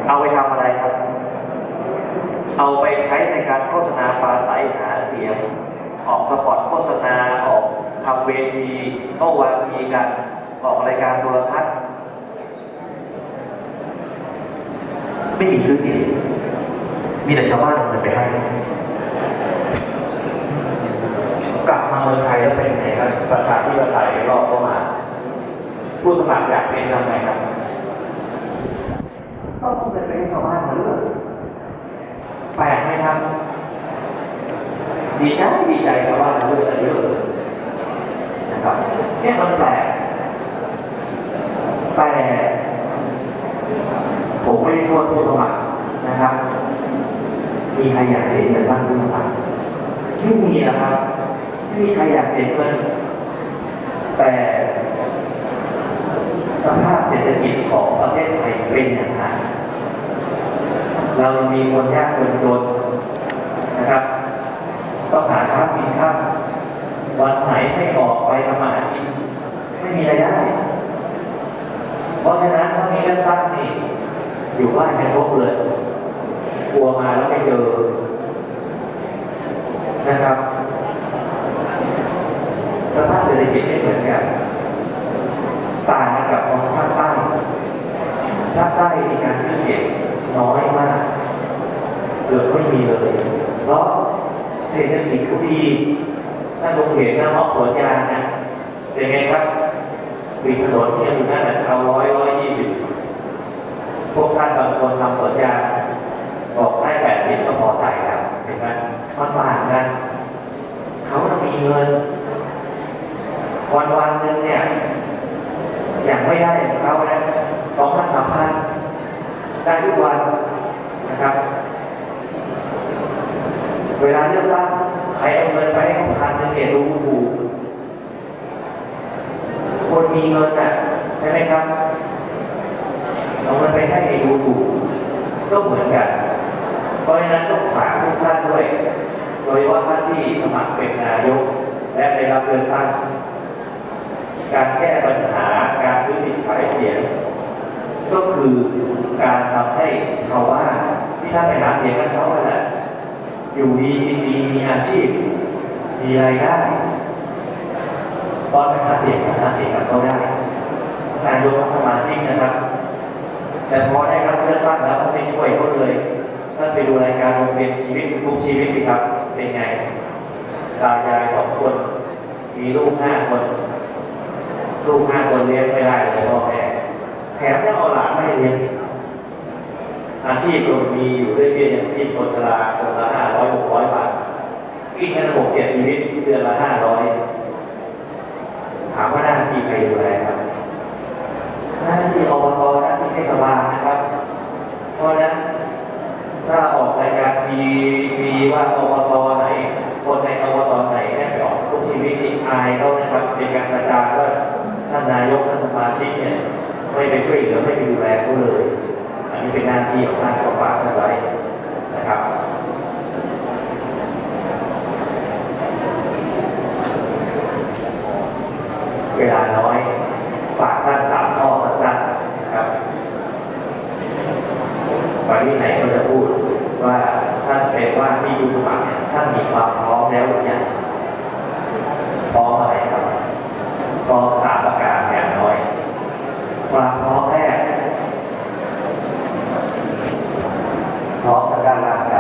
เอาไปทำอะไรครับเอาไปใช้ในการโฆษณาปราศัยหาเสียงออกสปอตโฆษณาออกทำเวทีโต้วาทีกันออกรายการโทรทัศน์ไม่มีซื้อเสียงมีแต่ชาวบ้านเอาเงินไปให้กลับมาเมืองไทยแล้วเป็นไงครับประชาธิปไตยรอบเข้ามาผู้สมัครอยากเป็นทำไงครับต้องเอาเงินไปให้ชาวบ้านมาเลือกแปลกไหมครับดีใจชาวบ้านมาเลือกเยอะนะครับเนี่ยมันแปลกแต่ผมไม่ได้โทษผู้สมัครนะครับมีใครอยากเห็นเงินบ้างผู้สมัครไม่มีนะครับไม่มีใครอยากเห็นเงินแต่สภาพเศรษฐกิจของประเทศไทยเป็นอย่างนั้นเรามีคนยากคนจนนะครับต้องหาเช้ากินค่ำวันไหนไม่ออกไปทำมาหากินไม่มีรายได้เพราะฉะนั้นถ้ามีเรื่องตั้งนี่อยู่บ้านกันครบเลยกลัวมาแล้วไม่เจอนะครับสภาพเศรษฐกิจไม่เหมือนกันต่างกับของภาคใต้มีการซื้อเก็บน้อยมากเกือบไม่มีเลยเพราะเศรษฐกิจเขาดีถ้าลงเห็นหน้าห้องสวนยางนะเป็นไงครับปีถนนที่อยู่นั่นเอา120พวกท่านบางคนทำสวนยางบอกได้80ก็พอใจแล้วเห็นไหมมันต่างกันเขาจะมีเงินวันนึงเนี่ยอย่างไม่ได้ของเขานะ2,000 3,000ได้ทุกวันนะครับเวลาเลือกตั้งใครเอาเงินไปให้เขา1,000เนี่ยดูถูกคนมีเงินน่ะใช่ไหมครับเอาเงินไปให้ดูถูกก็เหมือนกันเพราะฉะนั้นต้องฝากทุกท่านด้วยโดยเฉพาะท่านที่สมัครเป็นนายกและได้รับเลือกตั้งการแก้ปัญหาการซื้อสินขายเสียงก็คือการทำให้ชาวบ้านที่ท่านไปหาเสียงกันเขาแหละอยู่ดีมีอาชีพมีรายได้ตอนไปหาเสียงกับเขาได้นายกสมาชิกนะครับแต่พอได้รับเลือกตั้งแล้วไม่ช่วยเขาเลยท่านไปดูรายการโรงเรียนชีวิตทุกชีวิตสิครับเป็นไงตายาย2 คนมีลูก5 คนเลี้ยงไม่ได้เลยพ่อแม่แถมยังเอาหลานไม่เลี้ยงอาชีพก็มีอยู่เรื่อยๆอย่างที่คนชราคนละ500 600 บาทอีกนั้น6-7 ชีวิตเดือนละ500ถามว่าหน้าที่ใครดูแลครับหน้าที่อบตหน้าที่เทศบาลนะครับเพราะนั้นถ้าออกรายการทีวีว่าอบตไหนคนในอบตไหนได้ไปออกทุกชีวิตที่อายเขานะครับเป็นการกระจายว่าท่านนายกท่านสมาชิกเนี่ยไม่ไปช่วยเหลือไม่ไปดูแลเขาเลยอันนี้เป็นหน้าที่ของท่านก็ฝากท่านไว้นะครับเวลาน้อยฝากท่าน3 ข้อสั้นๆนะครับวันที่ไหนก็จะพูดว่าท่านเป็นว่าที่ผู้สมัครท่านมีความพร้อมแล้วหรือยังพร้อมอะไรครับพร้อม3 ประการอย่างน้อยความพร้อมแรกพร้อมทางด้านร่างก